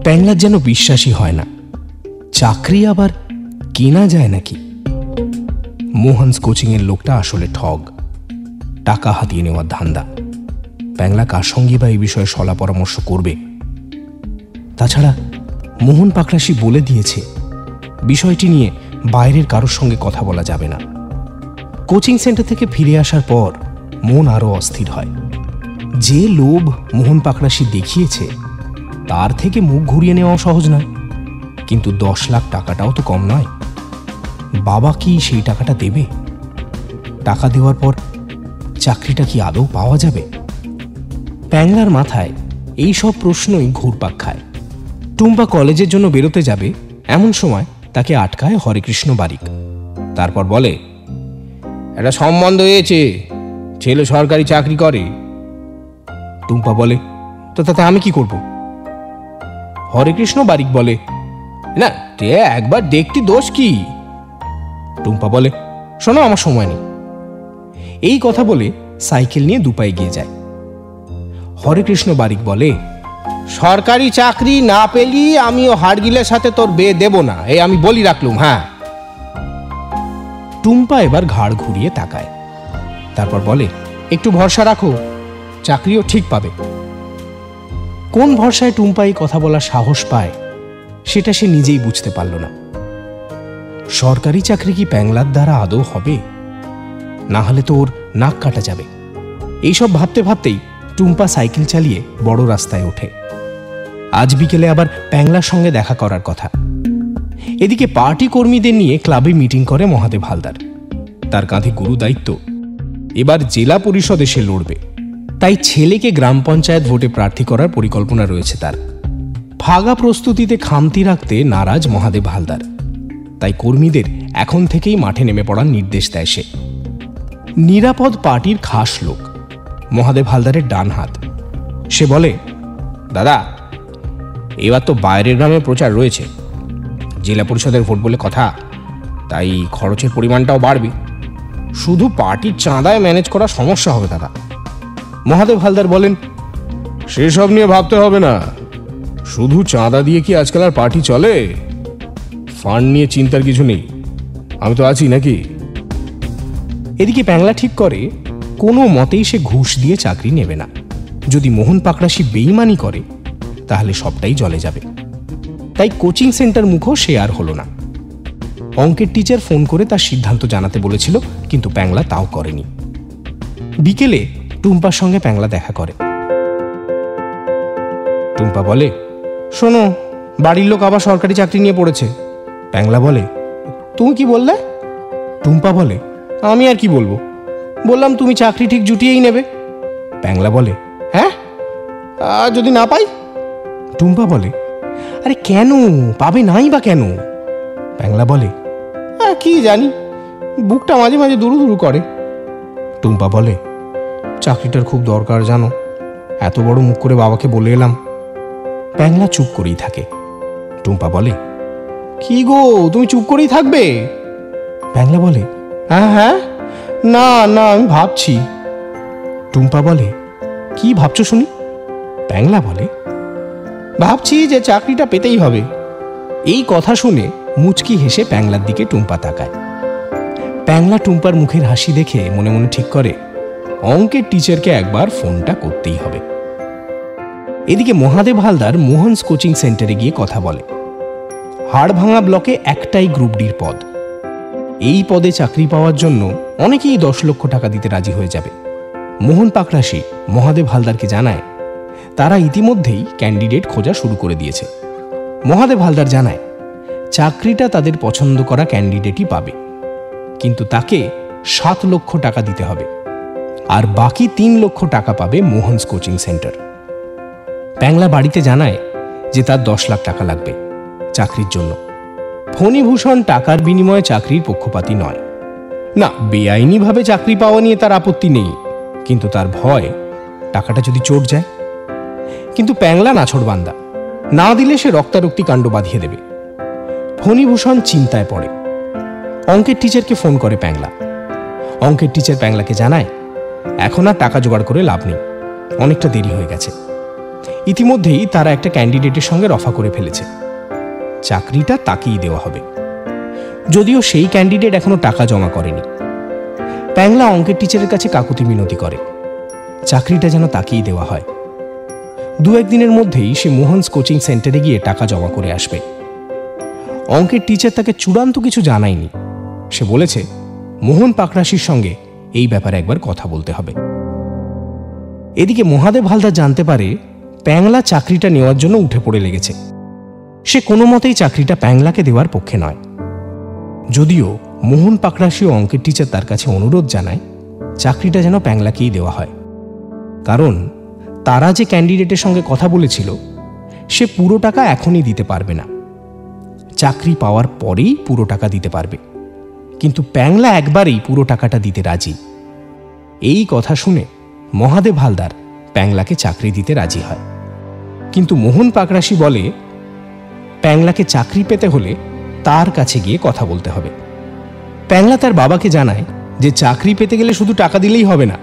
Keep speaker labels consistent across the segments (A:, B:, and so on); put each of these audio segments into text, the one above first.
A: প্যাংলার যেন বিশ্বাসই হয় না, চাকরি আবার কেনা যায় নাকি। মোহনস কোচিংয়ের লোকটা আসলে ঠগ, টাকা হাতিয়ে নেওয়ার ধান্দা। প্যাংলা কার সঙ্গে বা এই বিষয়ে সলা পরামর্শ করবে? তাছাড়া মোহন পাকড়াশি বলে দিয়েছে বিষয়টি নিয়ে বাইরের কারোর সঙ্গে কথা বলা যাবে না। কোচিং সেন্টার থেকে ফিরে আসার পর মন আরো অস্থির হয়। যে লোভ মোহন পাকড়াশি দেখিয়েছে তার থেকে মুখ ঘুরিয়ে নেওয়া সহজ নয়, কিন্তু 10 লাখ টাকাটাও তো কম নয়। বাবা কি সেই টাকাটা দেবে? টাকা দেওয়ার পর চাকরিটা কি আদৌ পাওয়া যাবে? প্যাংলার মাথায় এই সব প্রশ্নই ঘুরপাক খায়। টুম্পা কলেজের জন্য বেরোতে যাবে এমন সময় তাকে আটকায় হরেকৃষ্ণ বারিক। তারপর বলে, একটা সম্বন্ধ হয়েছে, ছেলে সরকারি চাকরি করে। টুম্পা বলে, তো তাতে আমি কি করব? হরেকৃষ্ণ বারিক বলে, না তে একবার দেখতে দোষ কি? টুম্পা বলে, শোনো আমার সময় নেই। এই কথা বলে সাইকেল নিয়ে দুপায়ে গিয়ে যায়। হরেকৃষ্ণ বারিক বলে, সরকারি চাকরি না পেলি আমিও হাড়গিলের সাথে তোর বিয়ে দেব না, এই আমি বলি রাখলুম। হ্যাঁ। টুম্পা এবার ঘাড় ঘুরিয়ে তাকায়, তারপর বলে, একটু ভরসা রাখো, চাকরিও ঠিক পাবে। কোন ভরসায় টুম্পা এই কথা বলার সাহস পায় সেটা সে নিজেই বুঝতে পারল না। সরকারি চাকরি কি প্যাংলার দ্বারা আদৌ হবে? না হলে তো ওর নাক কাটা যাবে। এইসব ভাবতে ভাবতেই টুম্পা সাইকেল চালিয়ে বড় রাস্তায় ওঠে। আজ বিকেলে আবার প্যাংলার সঙ্গে দেখা করার কথা। এদিকে পার্টি কর্মীদের নিয়ে ক্লাবে মিটিং করে মহাদেব হালদার। তার কাঁধে গুরু দায়িত্ব, এবার জেলা পরিষদে সে লড়বে। তাই ছেলেকে গ্রাম পঞ্চায়েত ভোটে প্রার্থী করার পরিকল্পনা রয়েছে তার। ফাগা প্রস্তুতিতে খামতি রাখতে নারাজ মহাদেব হালদার, তাই কর্মীদের এখন থেকেই মাঠে নেমে পড়ার নির্দেশ দেয় সে। নিরাপদ পার্টির খাস লোক, মহাদেব হালদারের ডান হাত। সে বলে, দাদা এবার তো বাইরের গ্রামে প্রচার রয়েছে, জেলা পরিষদের ভোট বলে কথা, তাই খরচের পরিমাণটাও বাড়বে। শুধু পার্টির চাঁদায় ম্যানেজ করা সমস্যা হবে দাদা। মহাদেব হালদার বলেন, সেসব নিয়ে ভাবতে হবে না, শুধু চাঁদা দিয়ে কি আজকাল আর পার্টি চলে? ফান্ড নিয়ে চিন্তার কিছু নেই, আমি তো আছি নাকি। এদিকে প্যাংলা ঠিক করে কোনো মতেই সে ঘুষ দিয়ে চাকরি নেবে না। যদি মোহন পাকড়াশি বেইমানি করে তাহলে সবটাই জলে যাবে। তাই কোচিং সেন্টার মুখও সে আর হলো না। অঙ্কের টিচার ফোন করে তার সিদ্ধান্ত জানাতে বলেছিল, কিন্তু প্যাংলা তাও করেনি। বিকেলে টুম্পার সঙ্গে প্যাংলা দেখা করে। টুম্পা বলে, শোনো বাড়ির লোক আবার সরকারি চাকরি নিয়ে পড়েছে। প্যাংলা বলে, তুমি কি বললে? টুম্পা বলে, আমি আর কি বলবো, বললাম তুমি চাকরি ঠিক জুটিয়েই নেবে। প্যাংলা বলে, হ্যাঁ যদি না পাই? টুম্পা বলে, আরে কেন পাবে নাই বা কেন? প্যাংলা বলে, কি জানি, বুকটা মাঝে মাঝে দুরু দুরু করে। টুম্পা বলে, চাকরিটার খুব দরকার জানো, এত বড় মুখ করে বাবাকে বলে এলাম। প্যাংলা চুপ করেই থাকে। টুম্পা বলে, কি গো তুমি চুপ করেই থাকবে? প্যাংলা বলে, হ্যাঁ হ্যাঁ, না না আমি ভাবছি। টুম্পা বলে, কি ভাবছো শুনি? প্যাংলা বলে, ভাবছি যে চাকরিটা পেতেই হবে। এই কথা শুনে মুচকি হেসে প্যাংলার দিকে টুম্পা তাকায়। প্যাংলা টুম্পার মুখের হাসি দেখে মনে মনে ঠিক করে অঙ্কের টিচারকে একবার ফোনটা করতেই হবে। এদিকে মহাদেব হালদার মোহনস কোচিং সেন্টারে গিয়ে কথা বলে। হাড়ভাঙা ব্লকে একটাই গ্রুপ ডির পদ। এই পদে চাকরি পাওয়ার জন্য অনেকেই 10 লক্ষ টাকা দিতে রাজি হয়ে যাবে। মোহন পাকড়াশি মহাদেব হালদারকে জানায় তারা ইতিমধ্যেই ক্যান্ডিডেট খোঁজা শুরু করে দিয়েছে। মহাদেব হালদার জানায় চাকরিটা তাদের পছন্দ করা ক্যান্ডিডেটই পাবে, কিন্তু তাকে 7 লক্ষ টাকা দিতে হবে, আর বাকি 3 লক্ষ টাকা পাবে মোহনস কোচিং সেন্টার। প্যাংলা বাড়িতে জানায় যে তার 10 লাখ টাকা লাগবে চাকরির জন্য। ফণীভূষণ টাকার বিনিময়ে চাকরির পক্ষপাতী নয়। না, বেআইনিভাবে চাকরি পাওয়া নিয়ে তার আপত্তি নেই, কিন্তু তার ভয় টাকাটা যদি চোট যায়। কিন্তু প্যাংলা নাছোড়বান্দা, না দিলে সে রক্তারক্তি কাণ্ড বাঁধিয়ে দেবে। ফণীভূষণ চিন্তায় পড়ে। অঙ্কের টিচারকে ফোন করে প্যাংলা। অঙ্কের টিচার প্যাংলাকে জানায় এখন আর টাকা জোগাড় করে লাভ নেই, অনেকটা দেরি হয়ে গেছে। ইতিমধ্যেই তারা একটা ক্যান্ডিডেটের সঙ্গে রফা করে ফেলেছে, চাকরিটা তাকেই দেওয়া হবে। যদিও সেই ক্যান্ডিডেট এখনো টাকা জমা করেনি। প্যাংলা অঙ্কের টিচারের কাছে কাকুতি মিনতি করে চাকরিটা যেন তাকেই দেওয়া হয়। 2-1 দিনের মধ্যেই সে মোহনস কোচিং সেন্টারে গিয়ে টাকা জমা করে আসবে। অঙ্কের টিচার তাকে চূড়ান্ত কিছু জানায়নি। সে বলেছে মোহন পাকরাশির সঙ্গে এই ব্যাপারে একবার কথা বলতে হবে। এদিকে মহাদেব হালদার জানতে পারে প্যাংলা চাকরিটা নেওয়ার জন্য উঠে পড়ে লেগেছে। সে কোনো মতেই চাকরিটা প্যাংলাকে দেওয়ার পক্ষে নয়। যদিও মোহন পাকরাশি ও অঙ্কের টিচার তার কাছে অনুরোধ জানায় চাকরিটা যেন প্যাংলাকেই দেওয়া হয়, কারণ তারা যে ক্যান্ডিডেটের সঙ্গে কথা বলেছিল সে পুরো টাকা এখনই দিতে পারবে না, চাকরি পাওয়ার পরেই পুরো টাকা দিতে পারবে। কিন্তু প্যাংলা একবারেই পুরো টাকাটা দিতে রাজি। এই কথা শুনে মহাদেব হালদার প্যাংলাকে চাকরি দিতে রাজি হয়। কিন্তু মোহন পাকরাশি বলে প্যাংলাকে চাকরি পেতে হলে তার কাছে গিয়ে কথা বলতে হবে। প্যাংলা তার বাবাকে জানায় যে চাকরি পেতে গেলে শুধু টাকা দিলেই হবে না,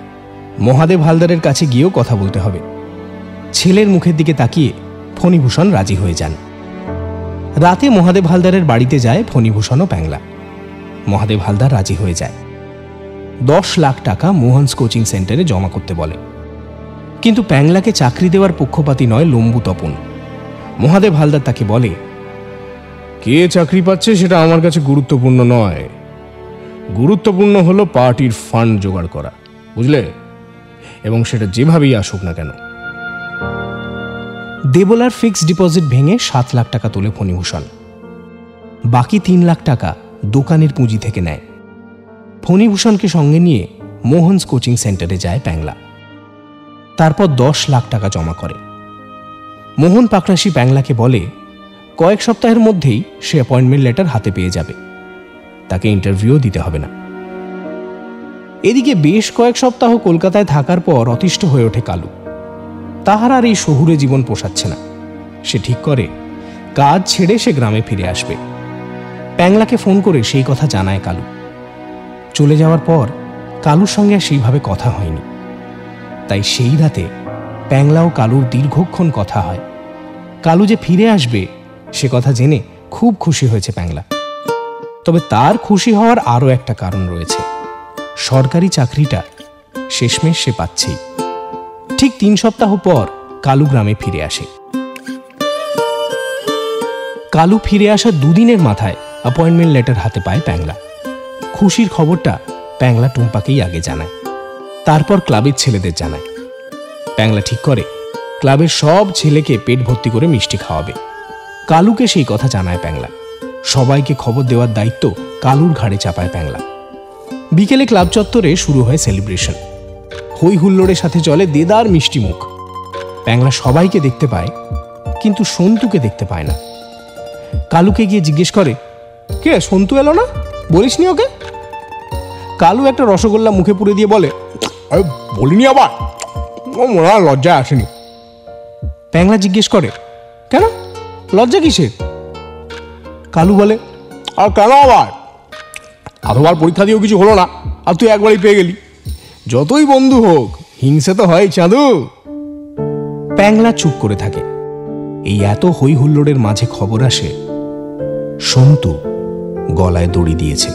A: মহাদেব হালদারের কাছে গিয়েও কথা বলতে হবে। ছেলের মুখের দিকে তাকিয়ে ফণীভূষণ রাজি হয়ে যান। রাতে মহাদেব হালদারের বাড়িতে যায় ফণীভূষণ ও প্যাংলা। মহাদেব হালদার রাজি হয়ে যায়। 10 লাখ টাকা মোহনস কোচিং সেন্টারে জমা করতে বলে। কিন্তু প্যাংলাকে চাকরি দেওয়ার পক্ষপাতী নয় লম্বু তপন। মহাদেব হালদার তাকে বলে, কে চাকরি পাচ্ছে সেটা আমার কাছে গুরুত্বপূর্ণ নয়, গুরুত্বপূর্ণ হলো পার্টির ফান্ড জোগাড় করা, বুঝলে, এবং সেটা যেভাবেই আসুক না কেন। দেবলার ফিক্সড ডিপোজিট ভেঙে 7 লাখ টাকা তোলে ফণীভূষণ। বাকি 3 লাখ টাকা দোকানের পুঁজি থেকে নেয়। ফণীভূষণকে সঙ্গে নিয়ে মোহনস কোচিং সেন্টারে যায় প্যাংলা। তারপর 10 লাখ টাকা জমা করে। মোহন পাকরাশি প্যাংলাকে বলে কয়েক সপ্তাহের মধ্যেই সে অ্যাপয়েন্টমেন্ট লেটার হাতে পেয়ে যাবে, তাকে ইন্টারভিউ দিতে হবে না। এদিকে বেশ কয়েক সপ্তাহ কলকাতায় থাকার পর অতিষ্ঠ হয়ে ওঠে কালু। তাহার আর এই শহুরে জীবন পোষাচ্ছে না। সে ঠিক করে কাজ ছেড়ে সে গ্রামে ফিরে আসবে। প্যাংলাকে ফোন করে সেই কথা জানায় কালু। চলে যাওয়ার পর কালুর সঙ্গে আর সেইভাবে কথা হয়নি। তাই সেই রাতে প্যাংলা ও কালুর দীর্ঘক্ষণ কথা হয়। কালু যে ফিরে আসবে সে কথা জেনে খুব খুশি হয়েছে প্যাংলা। তবে তার খুশি হওয়ার আরও একটা কারণ রয়েছে। সরকারি চাকরিটা শেষমেশ সে পাচ্ছেই। ঠিক 3 সপ্তাহ পর কালু গ্রামে ফিরে আসে। কালু ফিরে আসার 2 দিনের মাথায় অ্যাপয়েন্টমেন্ট লেটার হাতে পায় প্যাংলা। খুশির খবরটা প্যাংলা টুম্পাকেই আগে জানায়, তারপর ক্লাবের ছেলেদের জানায়। প্যাংলা ঠিক করে ক্লাবের সব ছেলেকে পেট ভর্তি করে মিষ্টি খাওয়াবে। কালুকে সেই কথা জানায় প্যাংলা। সবাইকে খবর দেওয়ার দায়িত্ব কালুর ঘাড়ে চাপায় প্যাংলা। বিকেলে ক্লাব চত্বরে শুরু হয় সেলিব্রেশন। হই হুল্লোড়ের সাথে চলে দেদার মিষ্টি মুখ। প্যাংলা সবাইকে দেখতে পায়, কিন্তু সন্তুকে দেখতে পায় না। কালুকে গিয়ে জিজ্ঞেস করে, কে সন্তু এলো না, বলিসনি ওকে? কালু একটা রসগোল্লা মুখে পুরে দিয়ে বলে, বলিনি আবার, ও মনে হয় লজ্জায় আসেনি। প্যাংলা জিজ্ঞেস করে, কেন, লজ্জা কিসের? কালু বলে, আর কেন আবার, আধবার পরীক্ষা দিয়েও কিছু হলো না, আর তুই একবারই পেয়ে গেলি। যতই বন্ধু হোক হিংসে তো হয় চাঁদু। প্যাংলা চুপ করে থাকে। এই এত হই হুল্লোড়ের মাঝে খবর আসে সন্তু গলায় দড়ি দিয়েছে।